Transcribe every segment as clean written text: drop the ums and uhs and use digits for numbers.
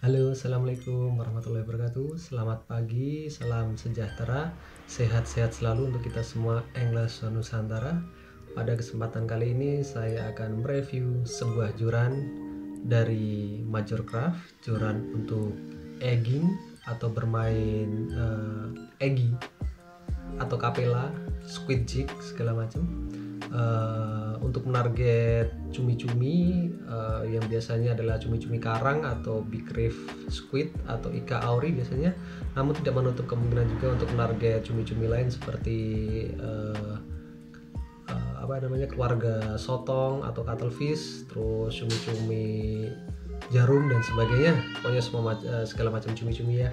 Halo, assalamualaikum warahmatullahi wabarakatuh. Selamat pagi, salam sejahtera, sehat-sehat selalu untuk kita semua English Nusantara. Pada kesempatan kali ini saya akan mereview sebuah joran dari Majorcraft, joran untuk egging atau bermain eggy atau kapela, squid jig segala macam. Untuk menarget cumi-cumi yang biasanya adalah cumi-cumi karang atau big reef squid atau ikan auri biasanya, namun tidak menutup kemungkinan juga untuk menarget cumi-cumi lain seperti keluarga sotong atau cuttlefish, terus cumi-cumi jarum dan sebagainya, pokoknya semua segala macam cumi-cumi ya.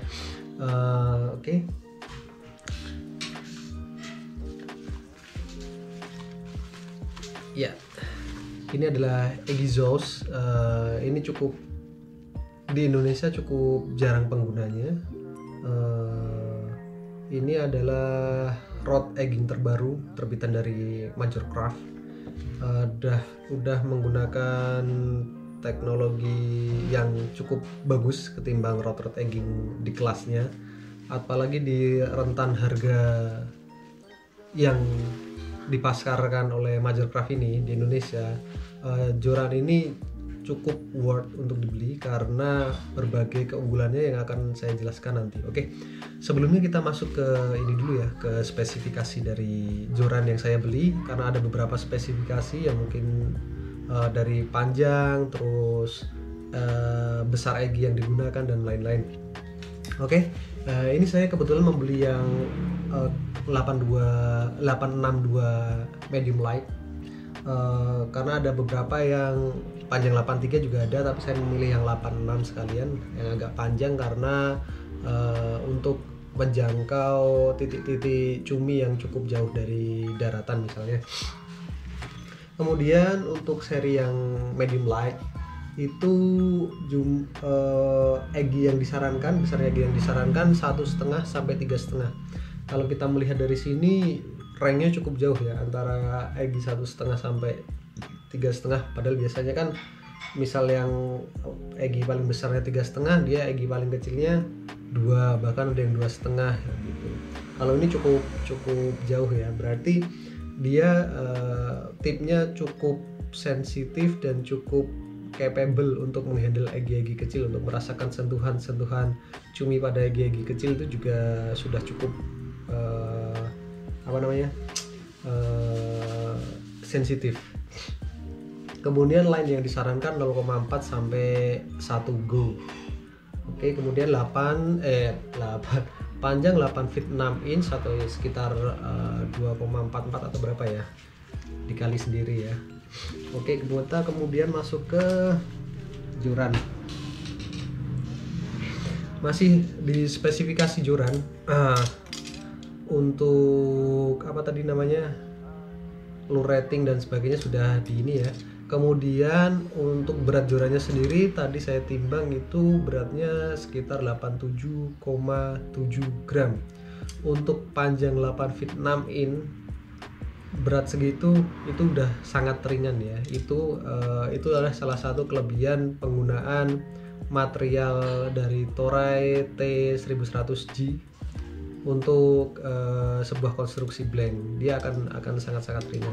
Oke. Ya, ini adalah Aegizoos. Ini cukup di Indonesia cukup jarang penggunanya. Ini adalah rod egging terbaru terbitan dari Majorcraft. Udah menggunakan teknologi yang cukup bagus ketimbang rod egging di kelasnya, apalagi di rentan harga yang dipasarkan oleh Majorcraft ini di Indonesia. Joran ini cukup worth untuk dibeli karena berbagai keunggulannya yang akan saya jelaskan nanti. Oke, sebelumnya kita masuk ke ini dulu ya, ke spesifikasi dari joran yang saya beli, karena ada beberapa spesifikasi yang mungkin dari panjang, terus besar eggy yang digunakan dan lain-lain. Oke, ini saya kebetulan membeli yang 862 medium light, karena ada beberapa yang panjang 83 juga ada, tapi saya memilih yang 86 sekalian, yang agak panjang karena untuk menjangkau titik-titik cumi yang cukup jauh dari daratan misalnya. Kemudian untuk seri yang medium light itu eggy yang disarankan, besar eggy yang disarankan 1,5 sampai 3,5. Kalau kita melihat dari sini ranknya cukup jauh ya, antara eggy 1,5 sampai 3,5. Padahal biasanya kan misal yang eggy paling besarnya 3,5, dia eggy paling kecilnya 2, bahkan ada yang 2,5 gitu. Kalau ini cukup jauh ya, berarti dia tipnya cukup sensitif dan cukup capable untuk menghandle eggy kecil, untuk merasakan sentuhan cumi pada eggy kecil itu juga sudah cukup sensitif. Kemudian line yang disarankan 0,4 sampai 1 go. Oke, kemudian panjang 8 feet 6 inch atau sekitar 2,44 atau berapa ya, dikali sendiri ya. Oke, kemudian masuk ke joran. Masih di spesifikasi joran, untuk lure rating dan sebagainya sudah di ini ya. Kemudian untuk berat jorannya sendiri tadi saya timbang itu beratnya sekitar 87,7 gram. Untuk panjang 8 feet 6 in, berat segitu itu udah sangat ringan ya. Itu adalah salah satu kelebihan penggunaan material dari Toray T1100G untuk sebuah konstruksi blank. Dia akan sangat-sangat ringan.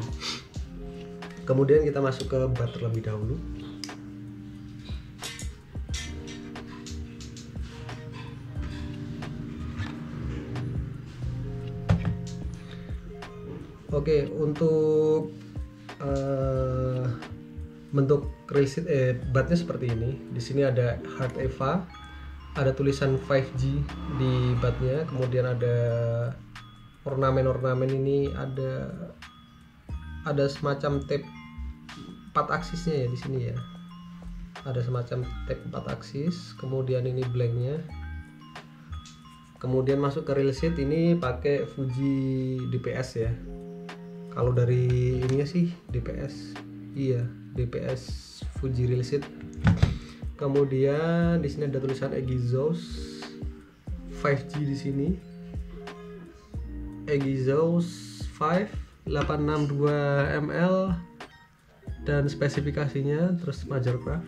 Kemudian kita masuk ke bat terlebih dahulu. Oke, untuk bentuk batnya seperti ini. Di sini ada Hard Eva, ada tulisan 5G di batnya, kemudian ada ornamen ini, ada semacam tape 4 aksisnya ya di sini ya. Ada semacam tape 4 aksis, kemudian ini blanknya. Kemudian masuk ke reel sheet, ini pakai Fuji DPS ya. Kalau dari ininya sih DPS. Iya, DPS Fuji reel sheet. Kemudian di sini ada tulisan Aegizoos 5G di sini. Aegizoos 5 862 ml dan spesifikasinya, terus Majorcraft.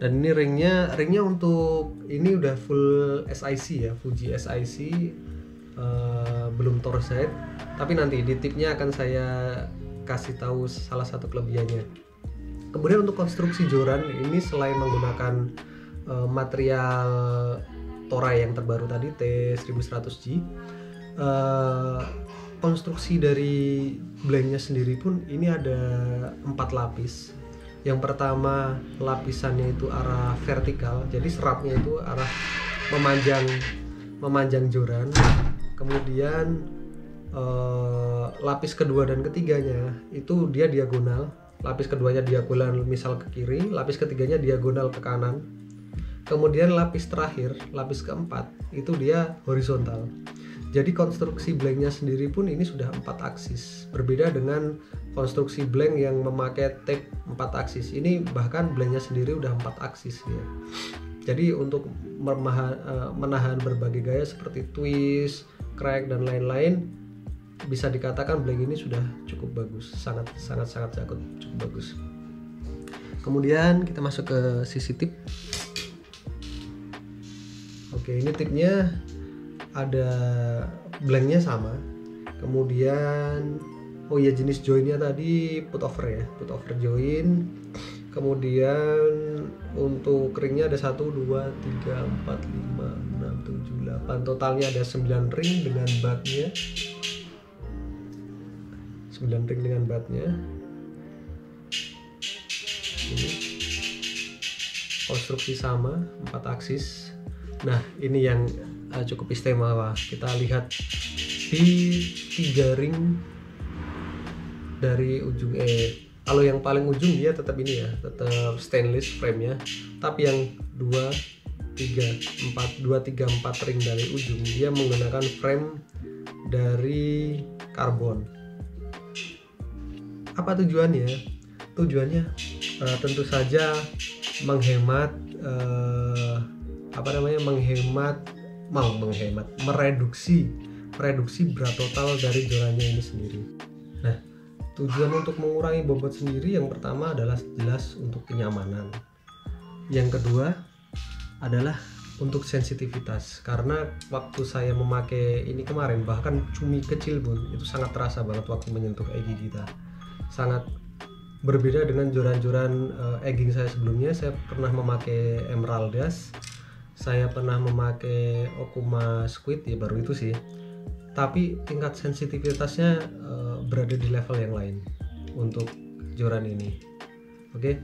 Dan ini ringnya untuk ini udah full SiC ya, Fuji SiC, belum Torset, tapi nanti di tipnya akan saya kasih tahu salah satu kelebihannya. Kemudian untuk konstruksi joran ini selain menggunakan material Toray yang terbaru tadi T1100G, konstruksi dari blanknya sendiri pun ini ada 4 lapis. Yang pertama lapisannya itu arah vertikal, jadi seratnya itu arah memanjang joran. Kemudian lapis kedua dan ketiganya itu dia diagonal. Lapis keduanya diagonal misal ke kiri, lapis ketiganya diagonal ke kanan. Kemudian lapis terakhir, lapis keempat itu dia horizontal. Jadi konstruksi blanknya sendiri pun ini sudah 4 aksis, berbeda dengan konstruksi blank yang memakai tape 4 aksis. Ini bahkan blanknya sendiri udah 4 aksis ya. Jadi untuk menahan berbagai gaya seperti twist, crack dan lain-lain, bisa dikatakan blank ini sudah cukup bagus, sangat cukup bagus. Kemudian kita masuk ke sisi tip. Oke, ini tipnya ada blanknya sama. Kemudian jenis joinnya tadi put over join. Kemudian untuk ringnya ada 1, 2, 3, 4, 5, 6, 7, 8, totalnya ada 9 ring dengan batnya. 9 ring dengan batnya. Ini konstruksi sama, 4 aksis. Nah, ini yang cukup istimewa. Kita lihat di 3 ring dari ujung kalau yang paling ujung dia tetap ini ya, tetap stainless frame-nya. Tapi yang 2, 3, 4 ring dari ujung dia menggunakan frame dari karbon. Apa tujuannya? Tujuannya tentu saja menghemat mereduksi berat total dari jorannya ini sendiri. Nah, tujuan untuk mengurangi bobot sendiri yang pertama adalah jelas untuk kenyamanan. Yang kedua adalah untuk sensitivitas, karena waktu saya memakai ini kemarin bahkan cumi kecil pun itu sangat terasa banget waktu menyentuh egging kita. Sangat berbeda dengan joran-joran egging saya sebelumnya. Saya pernah memakai Emerald Dash, saya pernah memakai Okuma Squid ya, baru itu sih. Tapi tingkat sensitivitasnya berada di level yang lain untuk joran ini. Oke.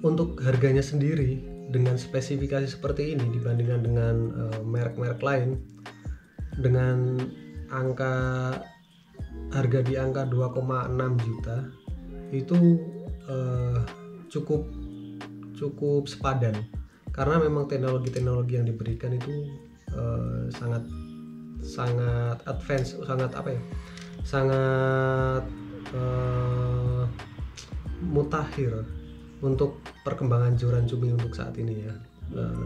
Untuk harganya sendiri dengan spesifikasi seperti ini dibandingkan dengan merek-merek lain dengan harga di angka 2,6 juta itu cukup sepadan, karena memang teknologi yang diberikan itu sangat advance, sangat mutakhir untuk perkembangan joran cumi untuk saat ini ya,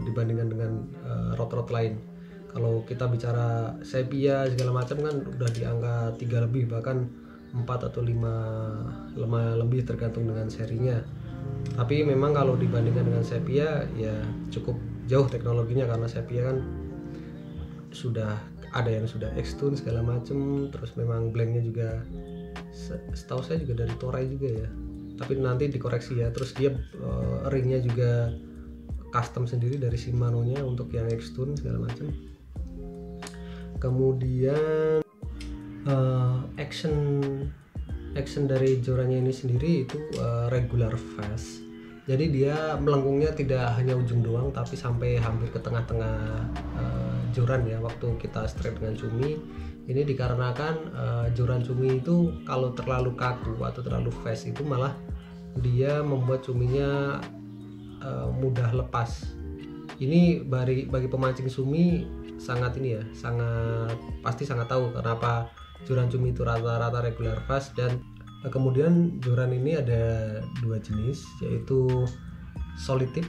dibandingkan dengan rod-rod lain. Kalau kita bicara sepia segala macam kan udah di angka 3 lebih, bahkan 4 atau 5 lebih tergantung dengan serinya. Tapi memang kalau dibandingkan dengan sepia ya cukup jauh teknologinya, karena sepia kan sudah ada yang sudah X-tune segala macam, terus memang blanknya juga setahu saya juga dari Toray juga ya, tapi nanti dikoreksi ya. Terus dia ringnya juga custom sendiri dari Shimano nya untuk yang X-tune segala macam. Kemudian action dari jorannya ini sendiri itu regular fast. Jadi dia melengkungnya tidak hanya ujung doang, tapi sampai hampir ke tengah-tengah joran ya waktu kita straight dengan cumi. Ini dikarenakan joran cumi itu kalau terlalu kaku atau terlalu fast itu malah dia membuat cuminya mudah lepas. Ini bagi pemancing cumi sangat ini ya, pasti sangat tahu kenapa joran cumi itu rata-rata regular fast. Dan kemudian joran ini ada 2 jenis, yaitu solid tip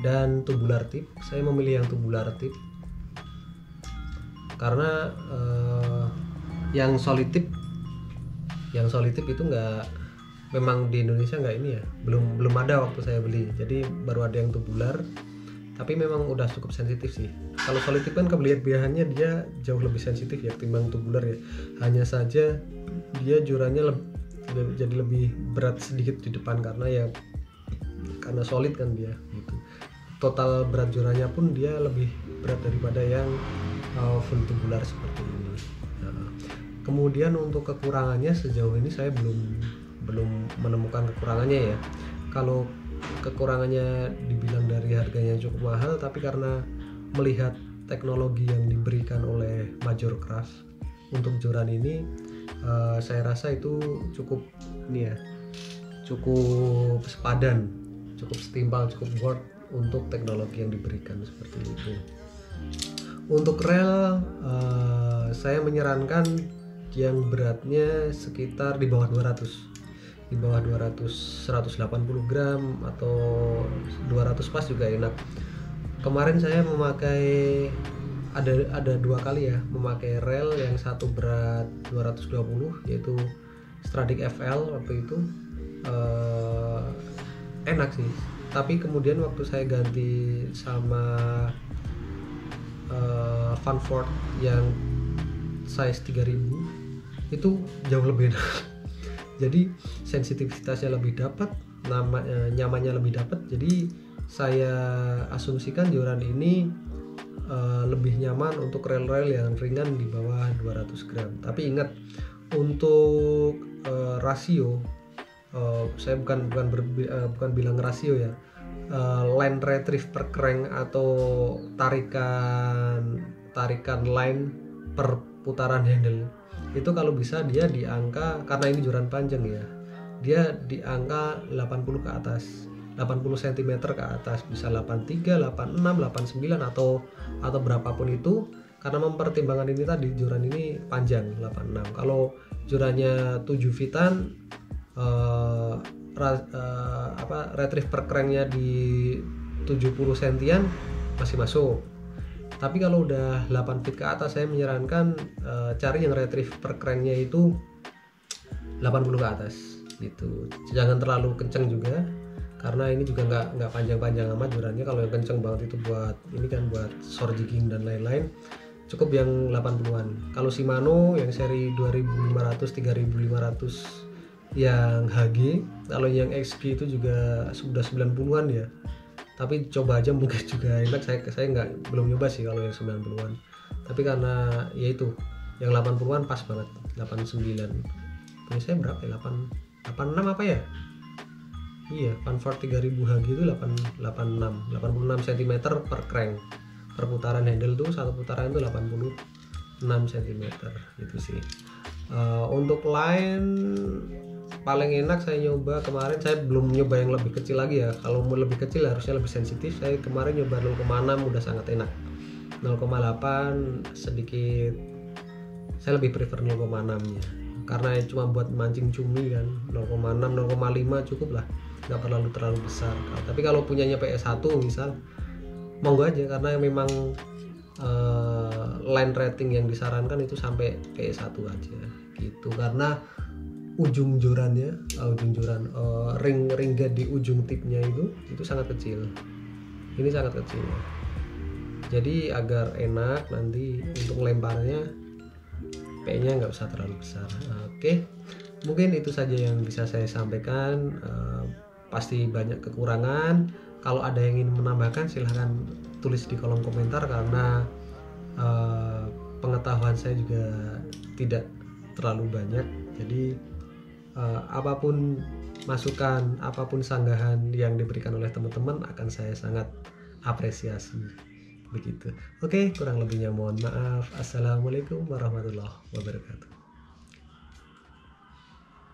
dan tubular tip. Saya memilih yang tubular tip karena yang solid tip itu memang di Indonesia nggak ini ya, belum ada waktu saya beli, jadi baru ada yang tubular, tapi memang udah cukup sensitif sih. Kalau solid tip kan kelebihannya dia jauh lebih sensitif ya ketimbang tubular ya, hanya saja dia jurannya jadi lebih berat sedikit di depan karena solid kan dia gitu. Total berat jurannya pun dia lebih berat daripada yang full tubular seperti ini. Nah, kemudian untuk kekurangannya sejauh ini saya belum menemukan kekurangannya ya. Kalau kekurangannya dibilang dari harganya cukup mahal, tapi karena melihat teknologi yang diberikan oleh Majorcraft untuk joran ini, saya rasa itu cukup sepadan, cukup setimpal, cukup worth untuk teknologi yang diberikan seperti itu. Untuk rel, saya menyarankan yang beratnya sekitar di bawah 180 gram atau 200 pas juga enak. Kemarin saya memakai ada 2 kali ya, memakai rel yang satu berat 220 yaitu Stradic FL waktu itu, enak sih. Tapi kemudian waktu saya ganti sama Vanford yang size 3000 itu jauh lebih enak. Jadi sensitivitasnya lebih dapat, nyamannya lebih dapat. Jadi saya asumsikan joran ini lebih nyaman untuk rel-rel yang ringan di bawah 200 gram. Tapi ingat, untuk rasio, saya bukan bilang rasio ya, line retrieve per crank atau tarikan line per putaran handle itu kalau bisa dia di angka, karena ini joran panjang ya, dia di angka 80 ke atas, 80 cm ke atas, bisa 83, 86, 89 atau berapapun itu, karena mempertimbangkan ini tadi joran ini panjang 86. Kalau jorannya 7 feetan, retrieve per cranknya di 70 sentian masih masuk. Tapi kalau udah 8 feet ke atas, saya menyarankan cari yang retrieve per cranknya itu 80 ke atas gitu. Jangan terlalu kenceng juga, karena ini juga nggak panjang-panjang amat jorannya. Kalau yang kenceng banget itu buat shore jigging dan lain-lain, cukup yang 80-an. Kalau Shimano yang seri 2500, 3500 yang HG, kalau yang XG itu juga sudah 90-an ya. Tapi coba aja, mungkin juga enak. Saya belum nyoba sih kalau yang 90-an. Tapi karena ya itu yang 80-an pas banget, 89. Punya saya berapa ya? 86 apa ya? Iya, Vanford 3000 HG itu 86 cm per crank. Per putaran handle tuh, satu putaran itu 86 cm gitu sih. Untuk line paling enak saya nyoba kemarin, saya belum nyoba yang lebih kecil lagi ya. Kalau mau lebih kecil harusnya lebih sensitif. Saya kemarin nyoba 0,6 udah sangat enak. 0,8 sedikit, saya lebih prefer 0,6 nya, karena cuma buat mancing cumi kan. 0,6, 0,5 cukup lah, nggak terlalu besar. Tapi kalau punyanya PS1 misal, monggo aja, karena memang line rating yang disarankan itu sampai PS1 aja gitu, karena ujung joran ring guide di ujung tipnya itu sangat kecil. Ini sangat kecil, jadi agar enak nanti untuk lemparnya, P-nya nggak usah terlalu besar. Oke, mungkin itu saja yang bisa saya sampaikan. Pasti banyak kekurangan. Kalau ada yang ingin menambahkan, silahkan tulis di kolom komentar, karena pengetahuan saya juga tidak terlalu banyak. Jadi apapun masukan, apapun sanggahan yang diberikan oleh teman-teman akan saya sangat apresiasi. Begitu. Oke, kurang lebihnya mohon maaf. Assalamualaikum warahmatullahi wabarakatuh.